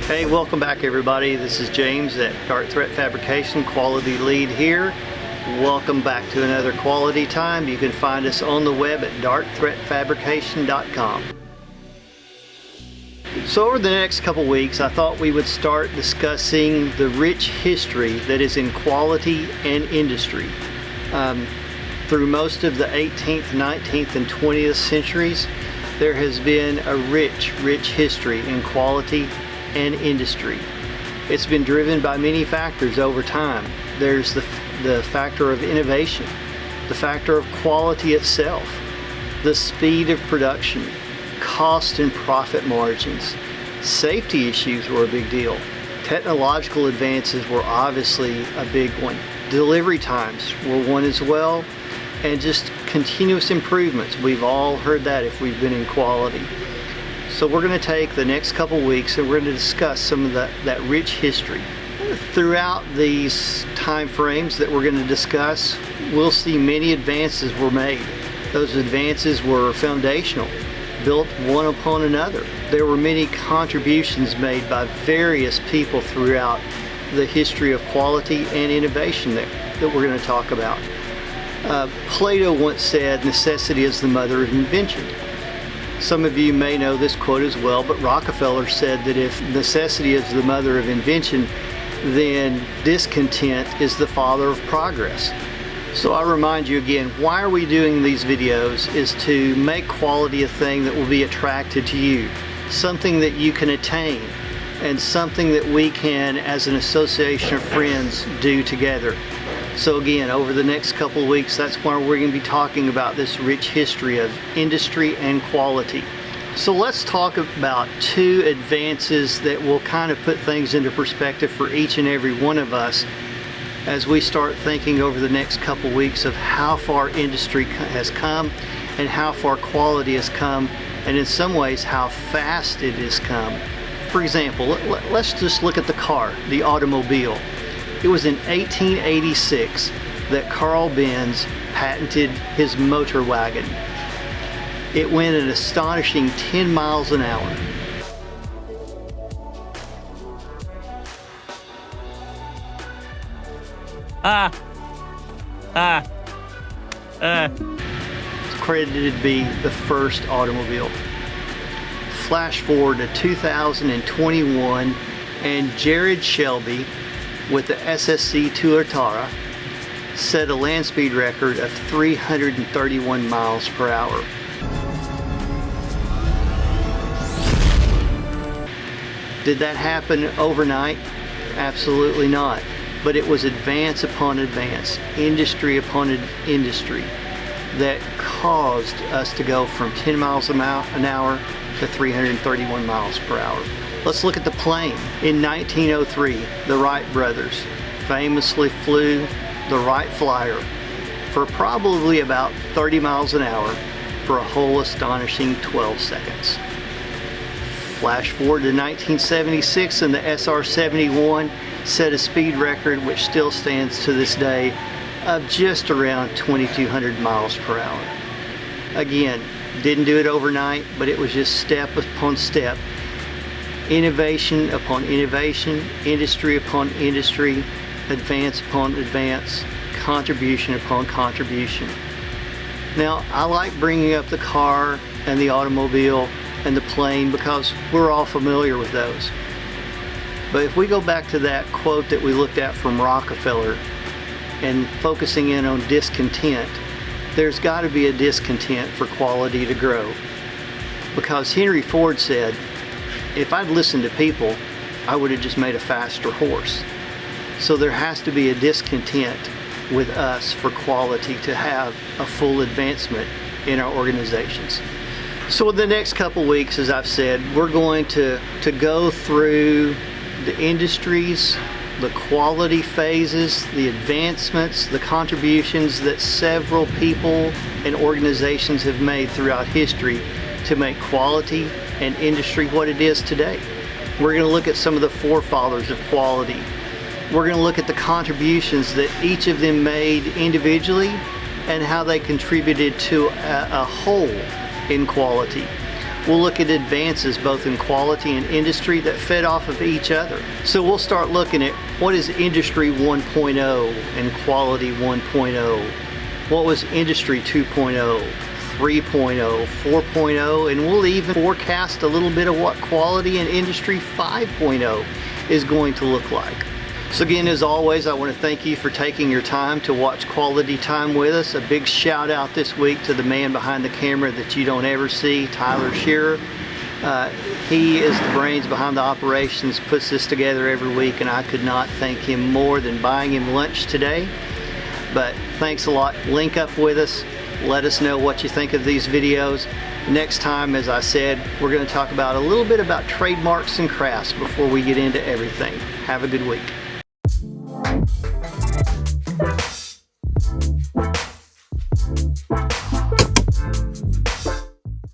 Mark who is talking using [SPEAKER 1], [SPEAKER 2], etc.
[SPEAKER 1] Hey, welcome back everybody. This is James at Dart Threat Fabrication, quality lead here. Welcome back to another quality time. You can find us on the web at dartthreatfabrication.com. So over the next couple weeks, I thought we would start discussing the rich history that is in quality and industry. Through most of the 18th, 19th, and 20th centuries, there has been a rich history in quality and industry. It's been driven by many factors over time. There's the factor of innovation, the factor of quality itself, the speed of production, cost and profit margins. Safety issues were a big deal. Technological advances were obviously a big one. Delivery times were one as well, and just continuous improvements. We've all heard that if we've been in quality. So we're going to take the next couple weeks and we're going to discuss some of that rich history. Throughout these time frames that we're going to discuss, we'll see many advances were made. Those advances were foundational, built one upon another. There were many contributions made by various people throughout the history of quality and innovation that we're going to talk about. Plato once said, "Necessity is the mother of invention." Some of you may know this quote as well, but Rockefeller said that if necessity is the mother of invention, then discontent is the father of progress. So I remind you again, why are we doing these videos is to make quality a thing that will be attracted to you, something that you can attain, and something that we can, as an association of friends, do together. So again, over the next couple of weeks, that's why we're going to be talking about this rich history of industry and quality. So let's talk about two advances that will kind of put things into perspective for each and every one of us as we start thinking over the next couple of weeks of how far industry has come and how far quality has come, and in some ways how fast it has come. For example, let's just look at the car, the automobile. It was in 1886 that Carl Benz patented his motor wagon. It went an astonishing 10 miles an hour. It's credited to be the first automobile. Flash forward to 2021 and Jared Shelby with the SSC Tuatara set a land speed record of 331 miles per hour. Did that happen overnight? Absolutely not. But it was advance upon advance, industry upon industry, that caused us to go from 10 miles an hour to 331 miles per hour. Let's look at the plane. In 1903, the Wright brothers famously flew the Wright Flyer for probably about 30 miles an hour for a whole astonishing 12 seconds. Flash forward to 1976 and the SR-71 set a speed record which still stands to this day of just around 2,200 miles per hour. Again, didn't do it overnight, but it was just step upon step. Innovation upon innovation, industry upon industry, advance upon advance, contribution upon contribution. Now, I like bringing up the car and the automobile and the plane because we're all familiar with those. But if we go back to that quote that we looked at from Rockefeller and focusing in on discontent, there's got to be a discontent for quality to grow. Because Henry Ford said, if I'd listened to people, I would have just made a faster horse. So there has to be a discontent with us for quality to have a full advancement in our organizations. So in the next couple weeks, as I've said, we're going to go through the industries, the quality phases, the advancements, the contributions that several people and organizations have made throughout history to make quality and industry what it is today. We're going to look at some of the forefathers of quality. We're going to look at the contributions that each of them made individually and how they contributed to a whole in quality. We'll look at advances both in quality and industry that fed off of each other. So we'll start looking at what is Industry 1.0 and Quality 1.0. What was Industry 2.0, 3.0, 4.0, and we'll even forecast a little bit of what Quality and Industry 5.0 is going to look like. So again, as always, I want to thank you for taking your time to watch Quality Time with us. A big shout out this week to the man behind the camera that you don't ever see, Tyler Shearer. He is the brains behind the operations, puts this together every week, and I could not thank him more than buying him lunch today. But thanks a lot. Link up with us. Let us know what you think of these videos. Next time, as I said, we're going to talk about a little bit about trademarks and crafts before we get into everything. Have a good week.